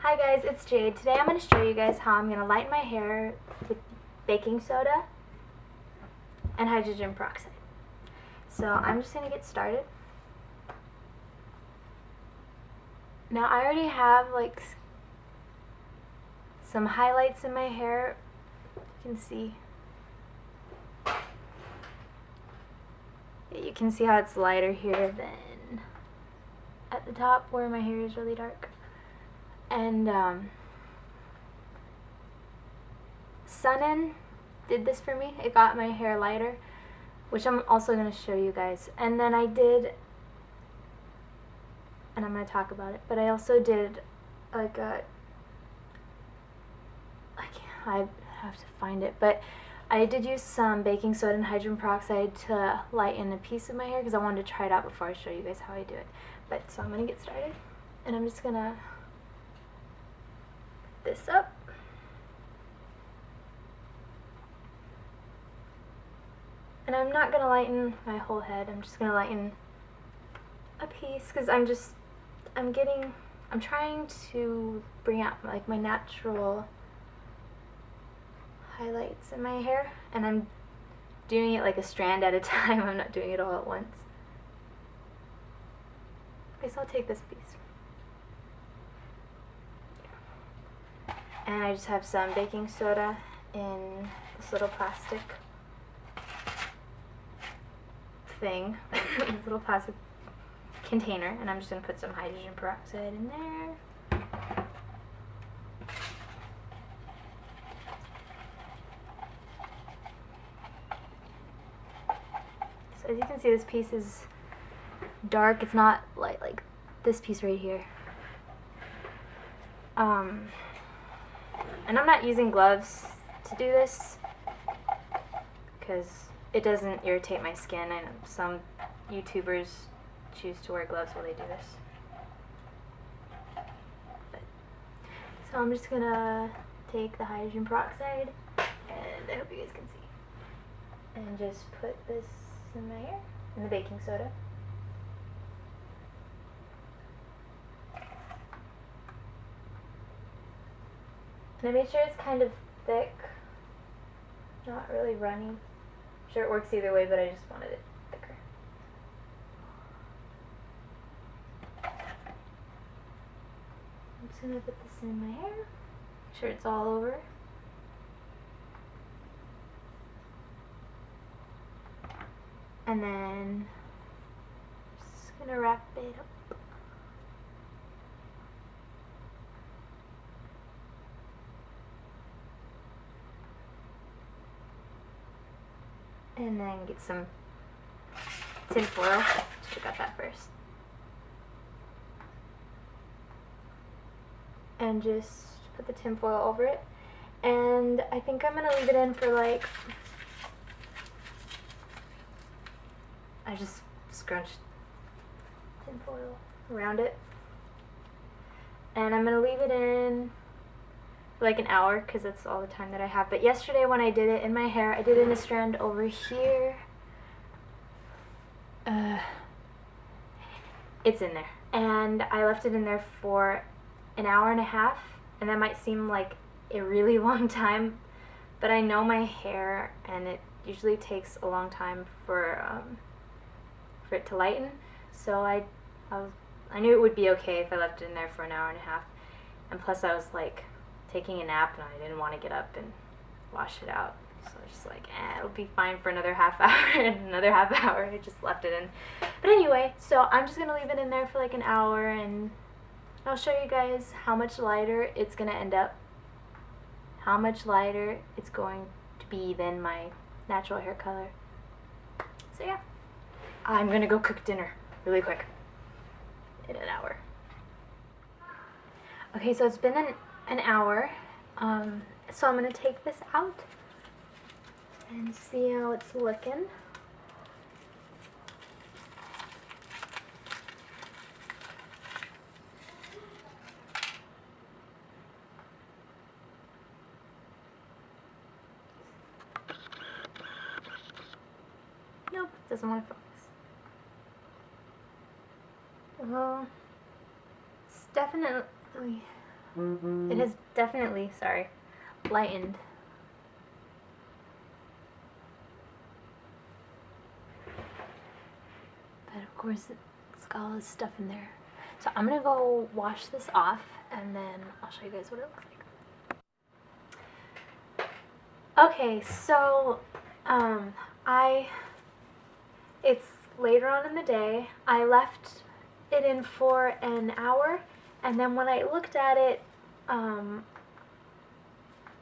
Hi guys, it's Jade. Today I'm going to show you guys how I'm going to lighten my hair with baking soda and hydrogen peroxide. So I'm just going to get started. Now I already have like some highlights in my hair. You can see how it's lighter here than at the top where my hair is really dark. And Sun-In did this for me. It got my hair lighter, which I'm also going to show you guys. And then I did, and I'm going to talk about it, but I also did like I have to find it, but I did use some baking soda and hydrogen peroxide to lighten a piece of my hair because I wanted to try it out before I show you guys how I do it. But so I'm going to get started, and I'm just going to put this up. And I'm not going to lighten my whole head, I'm just going to lighten a piece because I'm trying to bring out like my natural highlights in my hair, and I'm doing it like a strand at a time. I'm not doing it all at once. Okay, so I'll take this piece. And I just have some baking soda in this little plastic thing, this little plastic container, and I'm just going to put some hydrogen peroxide in there. So as you can see, this piece is dark. It's not light like this piece right here. And I'm not using gloves to do this because it doesn't irritate my skin. I know some YouTubers choose to wear gloves while they do this. So I'm just gonna take the hydrogen peroxide, and I hope you guys can see, and just put this in my hair, and the baking soda. And I made sure it's kind of thick, not really runny. I'm sure it works either way, but I just wanted it thicker. I'm just going to put this in my hair, make sure it's all over. And then I'm just going to wrap it up. And then get some tin foil. Should have got that first. And just put the tin foil over it. And I think I'm going to leave it in for like, I just scrunched tin foil around it. And I'm going to leave it in for like an hour because that's all the time that I have. But yesterday when I did it in my hair, I did it in a strand over here. It's in there. And I left it in there for an hour and a half, and that might seem like a really long time, but I know my hair, and it usually takes a long time for it to lighten, so I knew it would be okay if I left it in there for an hour and a half. And plus I was like taking a nap and I didn't want to get up and wash it out, so I was just like, it'll be fine for another half hour. And another half hour I just left it in. But anyway, so I'm just gonna leave it in there for like an hour, and I'll show you guys how much lighter it's going to end up, how much lighter it's going to be than my natural hair color. So yeah, I'm going to go cook dinner really quick in an hour. Okay, so it's been an hour, so I'm going to take this out and see how it's looking. Nope, doesn't want to focus. Well, it's definitely It has definitely, sorry, lightened. But of course it's got all this stuff in there. So I'm gonna go wash this off and then I'll show you guys what it looks like. Okay, so it's later on in the day. I left it in for an hour, and then when I looked at it,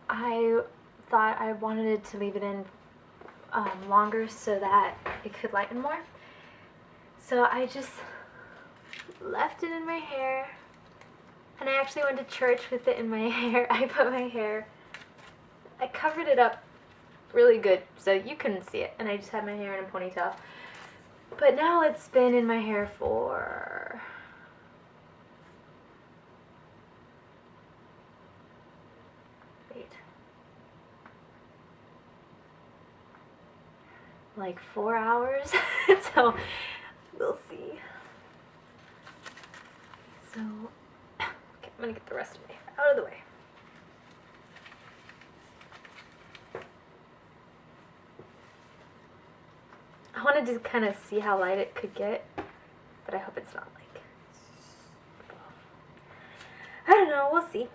I thought I wanted it to leave it in longer so that it could lighten more. So I just left it in my hair, and I actually went to church with it in my hair. I covered it up really good so you couldn't see it, and I just had my hair in a ponytail. But now it's been in my hair for like 4 hours. So we'll see. So okay, I'm gonna get the rest of my hair out of the way. I wanted to kind of see how light it could get, but I hope it's not like, I don't know, we'll see.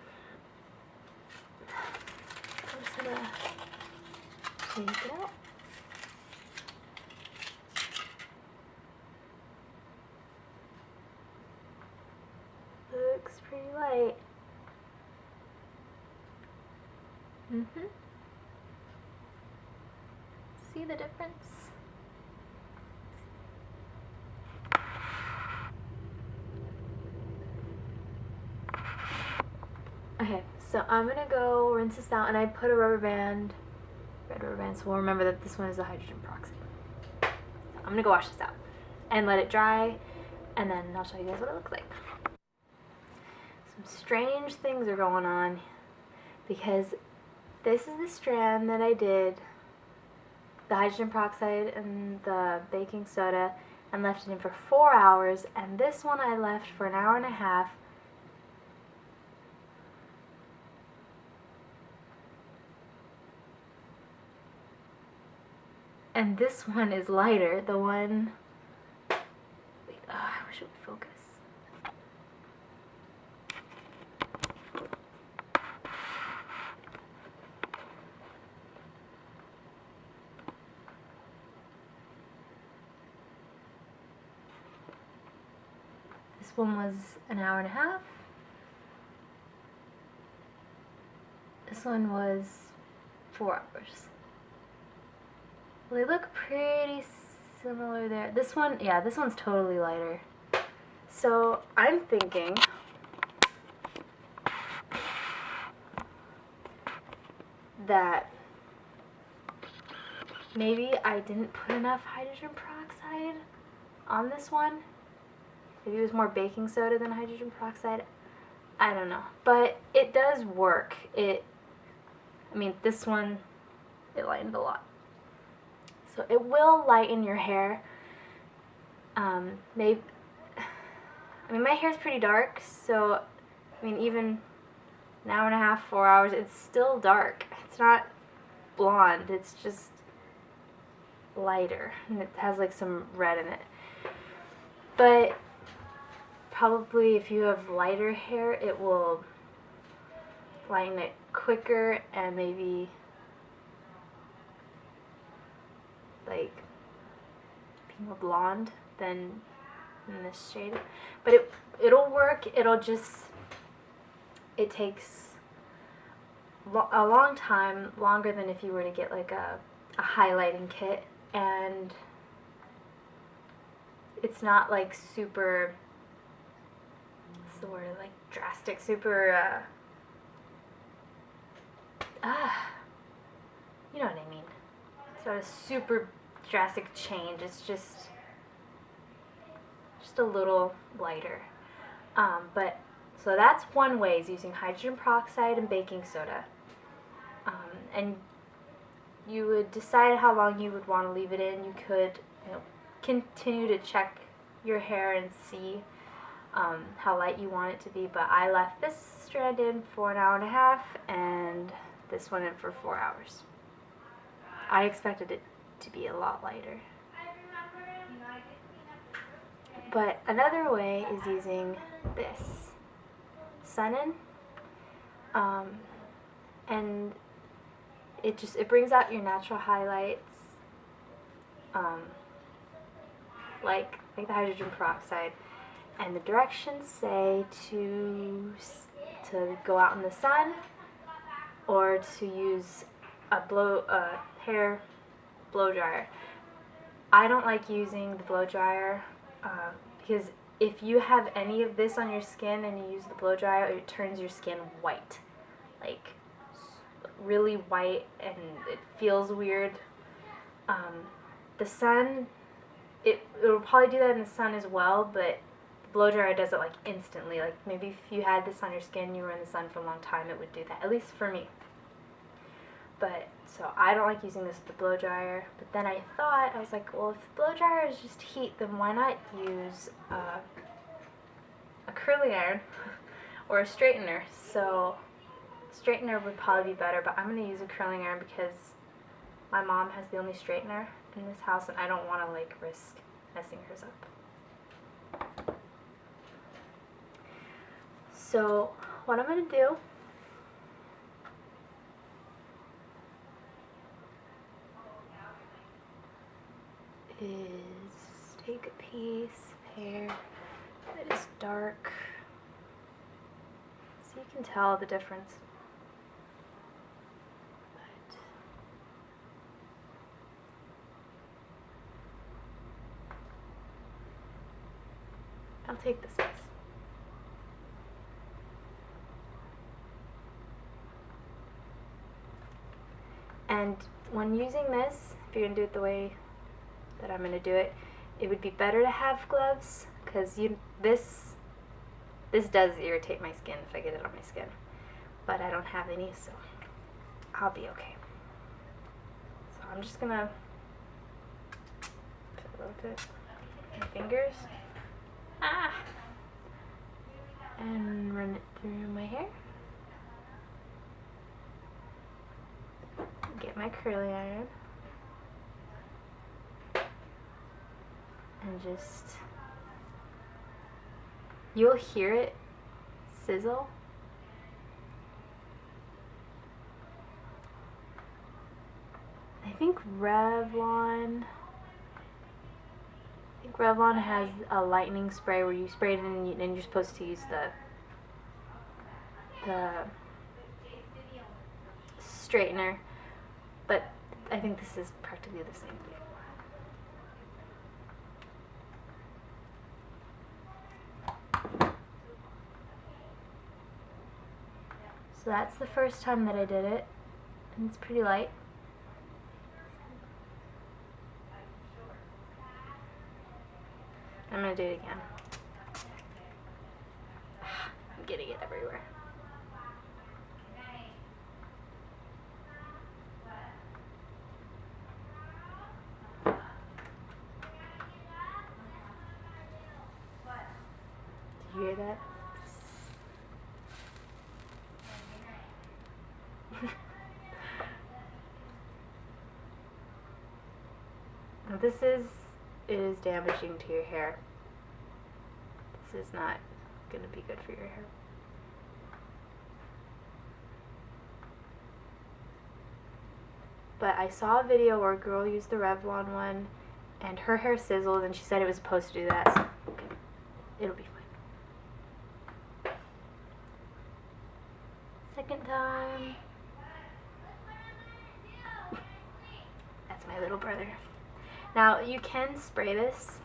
I'm just gonna take it out. Looks pretty light. See the difference? Okay, so I'm gonna go rinse this out, and I put a red rubber band, so we'll remember that this one is the hydrogen peroxide. So I'm gonna go wash this out and let it dry, and then I'll show you guys what it looks like. Some strange things are going on because this is the strand that I did the hydrogen peroxide and the baking soda and left it in for 4 hours, and this one I left for an hour and a half. And this one is lighter, the one, wait, oh, I wish it would focus. This one was an hour and a half. This one was 4 hours. Well, they look pretty similar there. This one, yeah, this one's totally lighter. So I'm thinking that maybe I didn't put enough hydrogen peroxide on this one. Maybe it was more baking soda than hydrogen peroxide. I don't know. But it does work. I mean, this one, it lightened a lot. So it will lighten your hair. Maybe, I mean, my hair's pretty dark, so, I mean, even an hour and a half, 4 hours, it's still dark. It's not blonde, it's just lighter, and it has like some red in it. But probably if you have lighter hair, it will lighten it quicker and maybe like be more blonde than in this shade. But it'll work. It'll just, it takes a long time, longer than if you were to get like a highlighting kit, and it's not like super, what's the word, like drastic, super you know what I mean. It's not a super drastic change. It's just a little lighter. But so that's one way, is using hydrogen peroxide and baking soda. And you would decide how long you would want to leave it in. You could, continue to check your hair and see how light you want it to be. But I left this strand in for an hour and a half and this one in for 4 hours. I expected it to be a lot lighter. But another way is using this sun-in, and it brings out your natural highlights, like the hydrogen peroxide. And the directions say to go out in the sun or to use a hair blow dryer. I don't like using the blow dryer because if you have any of this on your skin and you use the blow dryer, it turns your skin white, like really white, and it feels weird. The sun, it will probably do that in the sun as well, but the blow dryer does it like instantly. Like maybe if you had this on your skin, you were in the sun for a long time, it would do that, at least for me. But so I don't like using this with the blow dryer. But then I was like, well, if the blow dryer is just heat, then why not use a curling iron or a straightener? So straightener would probably be better, but I'm going to use a curling iron because my mom has the only straightener in this house and I don't want to like risk messing hers up. So what I'm going to do is take a piece of hair that is dark so you can tell the difference. I'll take this piece. And when using this, if you're going to do it the way that I'm going to do it, it would be better to have gloves because this does irritate my skin if I get it on my skin. But I don't have any, so I'll be okay. So I'm just going to put a little bit on my fingers. And run it through my hair. Get my curling iron. And just, you'll hear it sizzle. I think Revlon has a lightening spray where you spray it in and you're supposed to use the straightener, but I think this is practically the same thing. So that's the first time that I did it, and it's pretty light. I'm gonna do it again. I'm getting it everywhere. Did you hear that? Now this is damaging to your hair. This is not going to be good for your hair. But I saw a video where a girl used the Revlon one and her hair sizzled and she said it was supposed to do that, so okay, it'll be fine. Second time. That's my little brother. Now you can spray this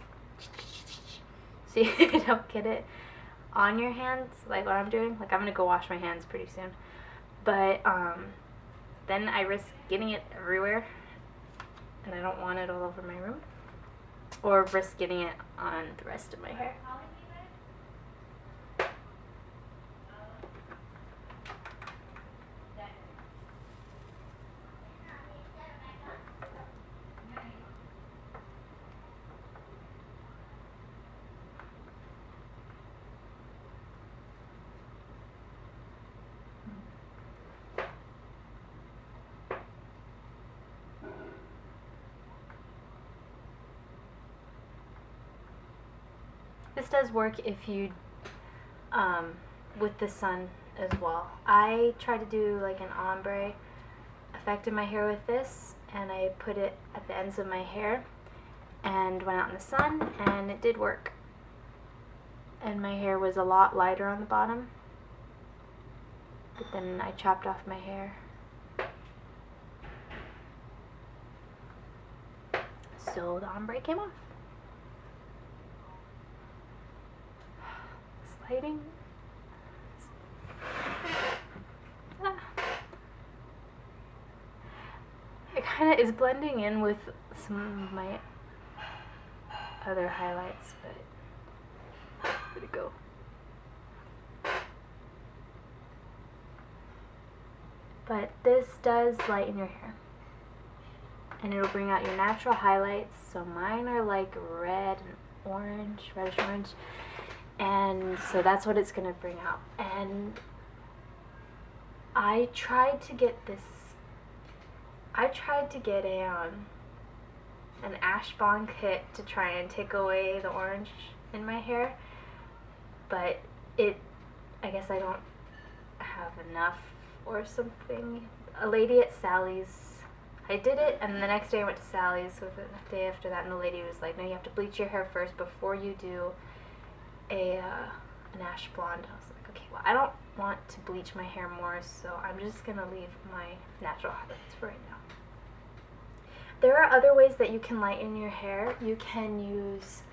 so you don't get it on your hands like what I'm doing. Like I'm gonna go wash my hands pretty soon, but then I risk getting it everywhere and I don't want it all over my room, or risk getting it on the rest of my hair. This does work if you, with the sun as well. I try to do like an ombre effect in my hair with this, and I put it at the ends of my hair and went out in the sun, and it did work. And my hair was a lot lighter on the bottom, but then I chopped off my hair. So the ombre came off. Lighting. It kind of is blending in with some of my other highlights, but where'd it go? But this does lighten your hair, and it'll bring out your natural highlights. So mine are like red and orange, reddish orange, and so that's what it's gonna bring out. And I tried to get an ash blonde kit to try and take away the orange in my hair, but I guess I don't have enough or something. A lady at Sally's, I did it, and the next day I went to Sally's with it the day after that, and the lady was like, no, you have to bleach your hair first before you do an ash blonde. I was like, okay, well, I don't want to bleach my hair more, so I'm just gonna leave my natural highlights for right now. There are other ways that you can lighten your hair. You can use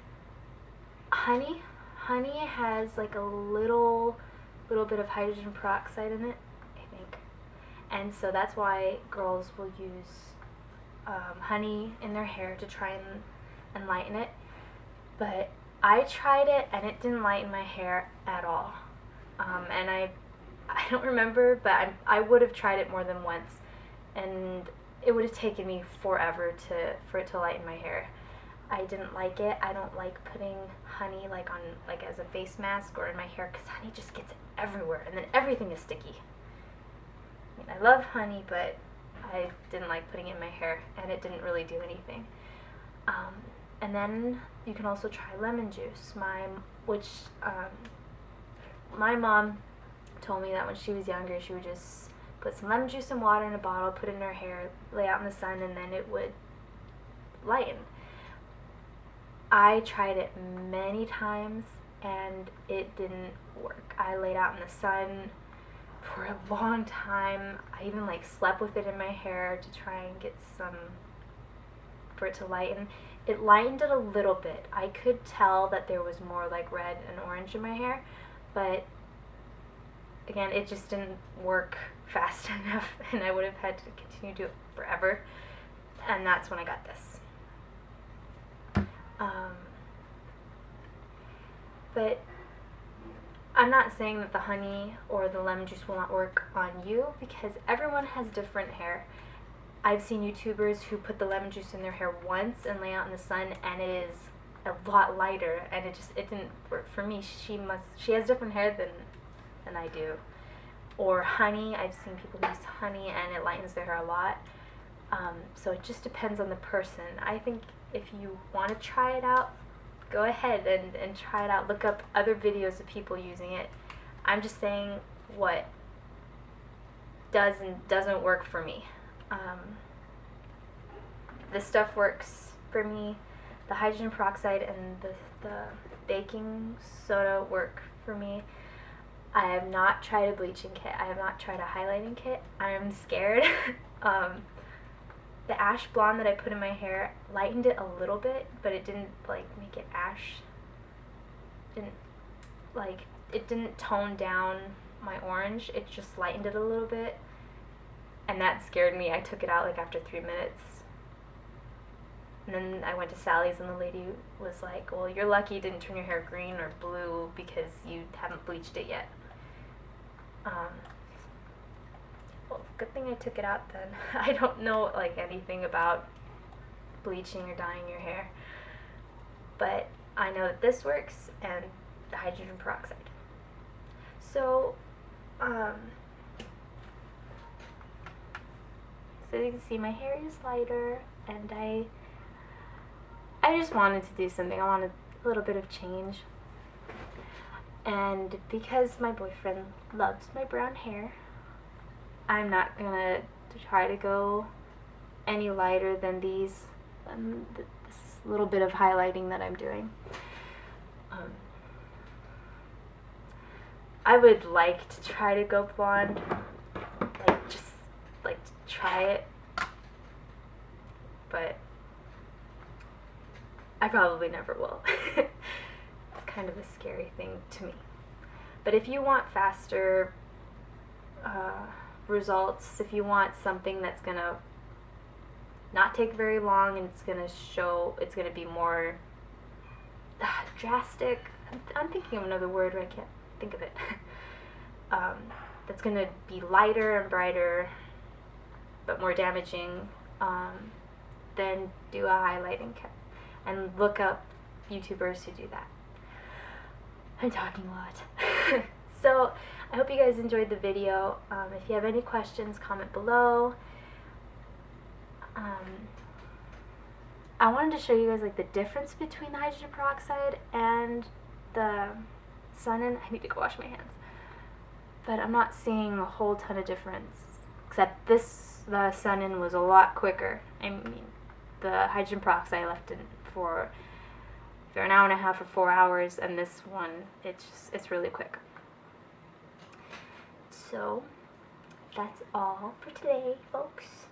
honey. Honey has like a little bit of hydrogen peroxide in it, I think. And so that's why girls will use honey in their hair to try and lighten it. But I tried it and it didn't lighten my hair at all. And I don't remember, but I would have tried it more than once, and it would have taken me forever for it to lighten my hair. I didn't like it. I don't like putting honey like on as a face mask or in my hair, because honey just gets everywhere and then everything is sticky. I mean, I love honey, but I didn't like putting it in my hair, and it didn't really do anything. And then you can also try lemon juice. My mom told me that when she was younger, she would just put some lemon juice and water in a bottle, put it in her hair, lay out in the sun, and then it would lighten. I tried it many times and it didn't work. I laid out in the sun for a long time. I even slept with it in my hair to try and get for it to lighten. It lightened it a little bit. I could tell that there was more red and orange in my hair, but again, it just didn't work fast enough, and I would have had to continue to do it forever, and that's when I got this. But I'm not saying that the honey or the lemon juice will not work on you, because everyone has different hair. I've seen YouTubers who put the lemon juice in their hair once and lay out in the sun, and it is a lot lighter, and it didn't work for me. She has different hair than I do. Or honey, I've seen people use honey and it lightens their hair a lot. So it just depends on the person. I think if you want to try it out, go ahead and try it out. Look up other videos of people using it. I'm just saying what does and doesn't work for me. This stuff works for me. The hydrogen peroxide and the baking soda work for me. I have not tried a bleaching kit. I have not tried a highlighting kit. I am scared. The ash blonde that I put in my hair lightened it a little bit, but it didn't make it ash. It didn't tone down my orange. It just lightened it a little bit, and that scared me. I took it out after 3 minutes. And then I went to Sally's, and the lady was like, well, you're lucky you didn't turn your hair green or blue because you haven't bleached it yet. Well, good thing I took it out then. I don't know anything about bleaching or dyeing your hair, but I know that this works, and the hydrogen peroxide. So, so you can see my hair is lighter, and I just wanted to do something. I wanted a little bit of change. And because my boyfriend loves my brown hair, I'm not gonna try to go any lighter than these, this little bit of highlighting that I'm doing. I would like to try to go blonde, just try it, but I probably never will. It's kind of a scary thing to me. But if you want faster results, if you want something that's gonna not take very long and it's gonna be more drastic. I'm thinking of another word, but I can't think of it. That's gonna be lighter and brighter, but more damaging. Then do a highlighting kit and look up YouTubers who do that. I'm talking a lot. So I hope you guys enjoyed the video. If you have any questions, comment below. I wanted to show you guys the difference between the hydrogen peroxide and the Sun-In. I need to go wash my hands. But I'm not seeing a whole ton of difference, except the Sun-In was a lot quicker. I mean, the hydrogen peroxide I left in for an hour and a half or 4 hours, and this one, it's really quick. So that's all for today, folks.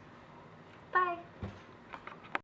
Bye.